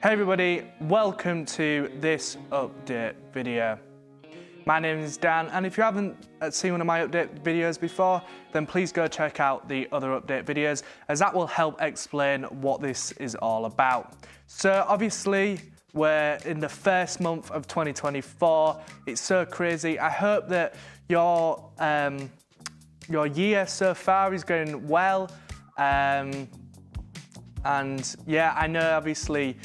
Hey everybody, welcome to this update video. My name is Dan, and if you haven't seen one of my update videos before, then please go check out the other update videos, as that will help explain what this is all about. So obviously, we're in the first month of 2024. It's so crazy. I hope that your year so far is going well. And yeah, I know obviously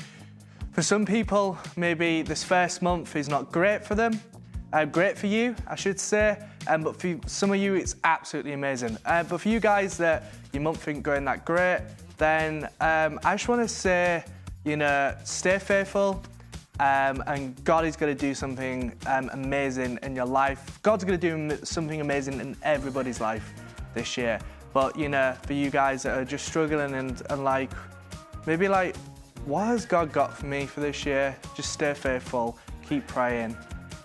for some people, maybe this first month is not great for them. Great for you, I should say. But for some of you, it's absolutely amazing. But for you guys that your month ain't going that great, then I just want to say, stay faithful. And God is going to do something amazing in your life. God's going to do something amazing in everybody's life this year. But, for you guys that are just struggling and maybe what has God got for me for this year? Just stay faithful, keep praying.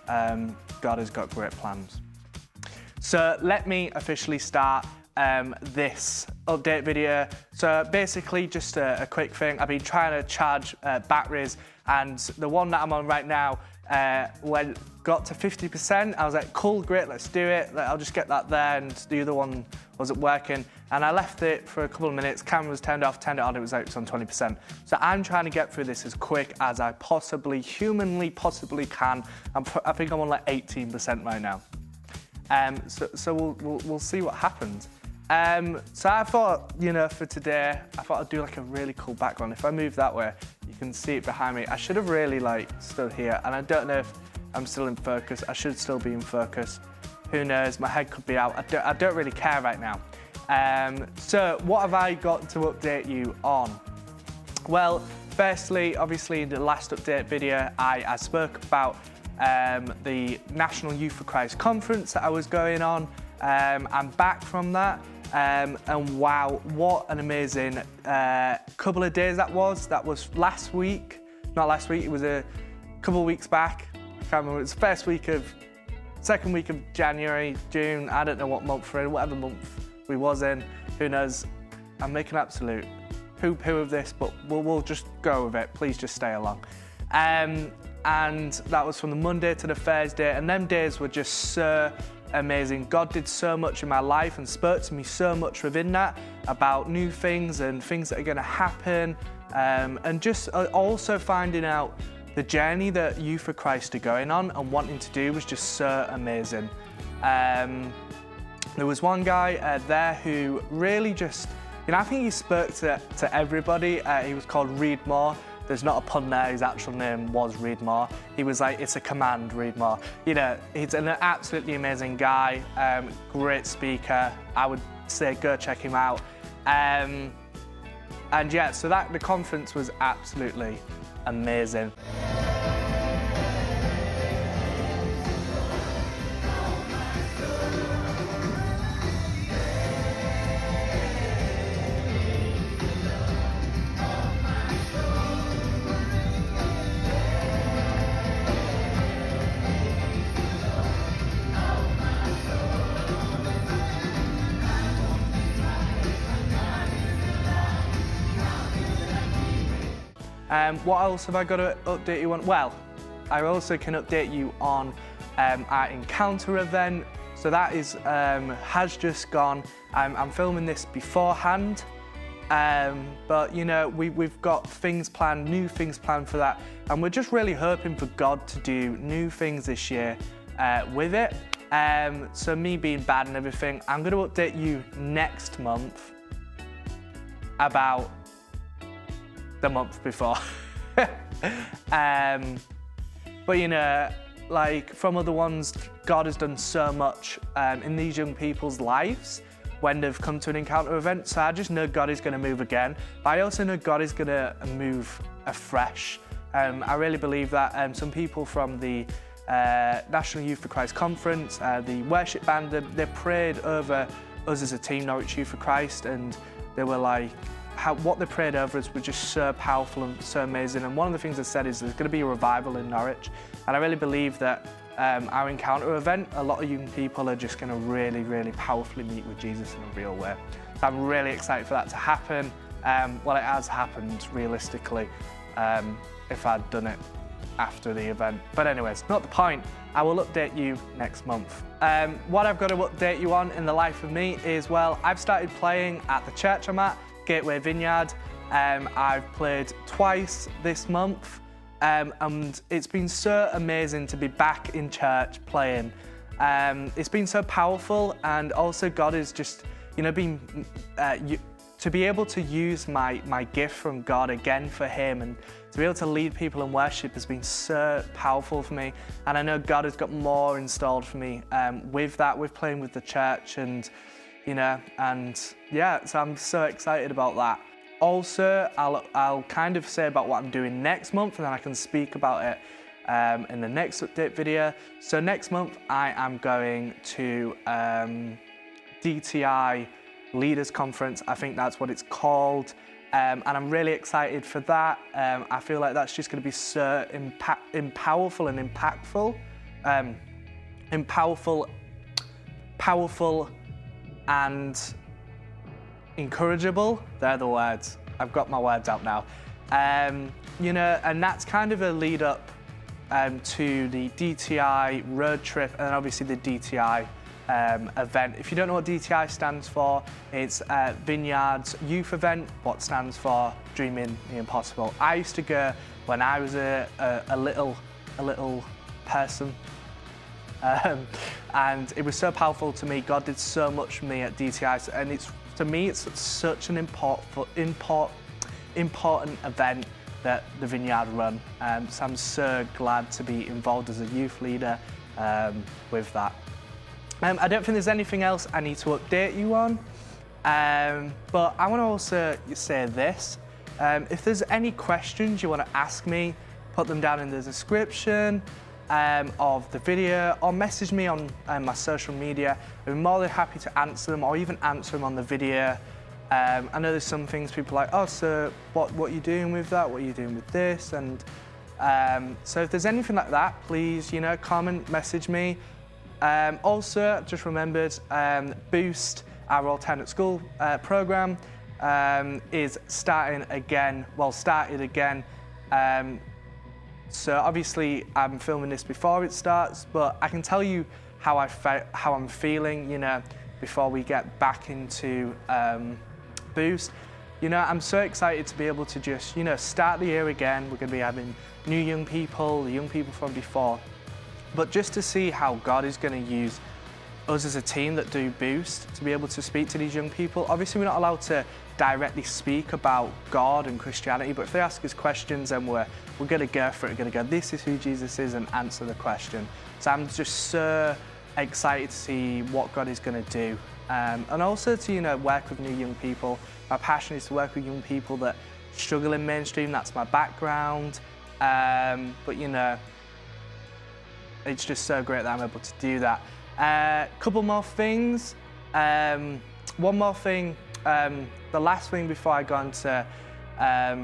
God has got great plans. So let me officially start this update video. So basically just a quick thing. I've been trying to charge batteries, and the one that I'm on right now got to 50%. I was like, cool, great, let's do it. I'll just get that there, and the other one wasn't working. And I left it for a couple of minutes, camera was turned off, turned it on, it was on 20%. So I'm trying to get through this as quick as I humanly possibly can. I think I'm on 18% right now. So we'll see what happens. So I thought, for today, I thought I'd do a really cool background. If I move that way, you can see it behind me. I should have really stood here, and I don't know if I'm still in focus. I should still be in focus. Who knows? My head could be out. I don't really care right now. So what have I got to update you on? Well, firstly, obviously in the last update video, I spoke about the National Youth For Christ conference that I was going on. I'm back from that. And wow, what an amazing couple of days that was. That was last week. Not last week, it was a couple of weeks back. I can't remember, it was the second week of January, June, I don't know what month we're in, whatever month we was in, who knows. I'm making absolute poo-poo of this, but we'll just go with it. Please just stay along. And that was from the Monday to the Thursday, and them days were just so amazing. God did so much in my life and spoke to me so much within that about new things and things that are going to happen, and just also finding out the journey that Youth For Christ are going on and wanting to do was just so amazing. There was one guy there who really just, I think he spoke to everybody. He was called Read More. There's not a pun there, his actual name was Read More. He was like, it's a command, Read More. He's an absolutely amazing guy, great speaker. I would say go check him out. And yeah, so the conference was absolutely amazing. What else have I got to update you on? Well, I also can update you on our Encounter event. So that has just gone. I'm filming this beforehand, but we've got things planned, new things planned for that, and we're just really hoping for God to do new things this year with it. So me being bad and everything, I'm going to update you next month about the month before. But from other ones, God has done so much in these young people's lives when they've come to an Encounter event. So I just know God is going to move again. But I also know God is going to move afresh. I really believe that. Some people from the National Youth For Christ conference, the worship band, they prayed over us as a team, Norwich Youth For Christ, and they were like, what they prayed over us was just so powerful and so amazing. And one of the things they said is there's going to be a revival in Norwich. And I really believe that our Encounter event, a lot of young people are just going to really, really powerfully meet with Jesus in a real way. So I'm really excited for that to happen. Well, it has happened realistically. if I'd done it after the event. But anyways, not the point. I will update you next month. What I've got to update you on in the life of me is, well, I've started playing at the church I'm at, Gateway Vineyard. I've played twice this month, and it's been so amazing to be back in church playing. It's been so powerful, and also God has just, been to be able to use my gift from God again for Him, and to be able to lead people in worship has been so powerful for me. And I know God has got more installed for me with playing with the church, and so I'm so excited about that. Also, I'll kind of say about what I'm doing next month, and then I can speak about it in the next update video. So next month I am going to DTI Leaders Conference, I think that's what it's called, and I'm really excited for that. I feel like that's just going to be so powerful and impactful, powerful and encourageable. They're the words. I've got my words out now. And that's kind of a lead up to the DTI road trip, and then obviously the DTI event. If you don't know what DTI stands for, it's Vineyard's youth event, what stands for Dreaming the Impossible. I used to go when I was a little person, and it was so powerful to me. God did so much for me at DTI, and to me it's such an important event that the Vineyard run. So I'm so glad to be involved as a youth leader with that. I don't think there's anything else I need to update you on, but I want to also say this. If there's any questions you want to ask me, put them down in the description of the video, or message me on my social media. I'm more than happy to answer them, or even answer them on the video. I know there's some things people are like, oh, so what are you doing with that? What are you doing with this? And so if there's anything like that, please, comment, message me. Also, just remembered, Boost, our alternate school program, is started again. So obviously I'm filming this before it starts, but I can tell you how I'm feeling, before we get back into Boost. I'm so excited to be able to just, start the year again. We're going to be having new young people, the young people from before. But just to see how God is going to use us as a team that do Boost to be able to speak to these young people. Obviously, we're not allowed to directly speak about God and Christianity, but if they ask us questions, then we're going to go for it. We're going to go, this is who Jesus is, and answer the question. So I'm just so excited to see what God is going to do. And also to, work with new young people. My passion is to work with young people that struggle in mainstream. That's my background. But, it's just so great that I'm able to do that. Couple more things. One more thing. The last thing before I go on to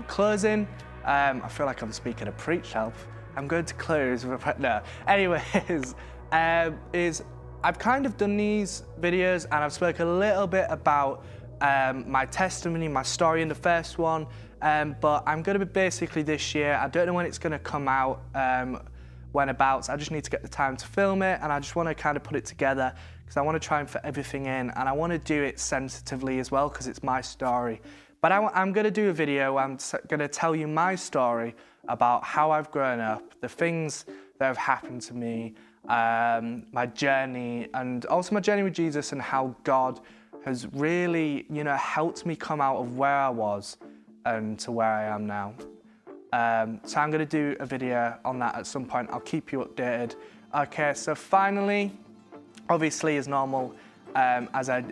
closing. I feel like I'm speaking a preach help. I'm going to close. No. Anyways, is I've kind of done these videos, and I've spoken a little bit about my testimony, my story in the first one. But I'm going to be basically this year. I don't know when it's going to come out. Whenabouts. I just need to get the time to film it, and I just want to kind of put it together because I want to try and fit everything in, and I want to do it sensitively as well because it's my story. But I'm going to do a video. I'm going to tell you my story about how I've grown up, the things that have happened to me, my journey, and also my journey with Jesus, and how God has really, helped me come out of where I was and to where I am now. So I'm going to do a video on that at some point. I'll keep you updated. Okay, so finally, obviously as normal, as I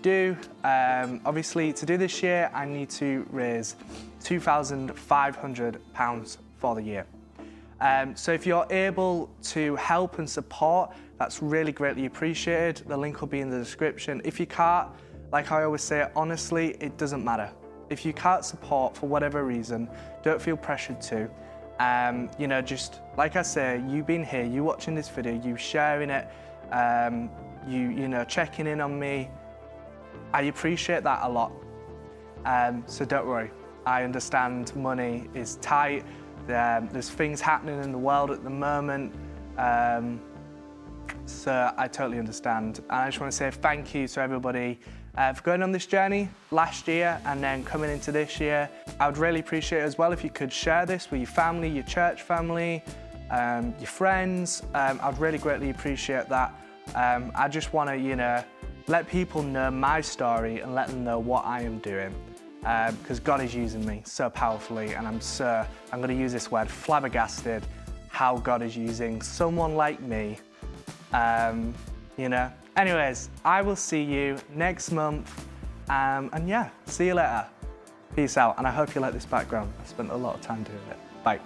do, obviously to do this year, I need to raise £2,500 for the year. So if you're able to help and support, that's really greatly appreciated. The link will be in the description. If you can't, like I always say, honestly, it doesn't matter. If you can't support for whatever reason, don't feel pressured to. Just like I say, you being here, you watching this video, you sharing it, you checking in on me, I appreciate that a lot. So don't worry. I understand money is tight There's things happening in the world at the moment, so I totally understand. And I just want to say thank you to everybody for going on this journey last year and then coming into this year. I would really appreciate it as well if you could share this with your family, your church family, your friends. I'd really greatly appreciate that. I just want to, let people know my story and let them know what I am doing. Because God is using me so powerfully, and I'm going to use this word, flabbergasted, how God is using someone like me. Anyways, I will see you next month, and yeah, see you later. Peace out, and I hope you like this background. I spent a lot of time doing it. Bye.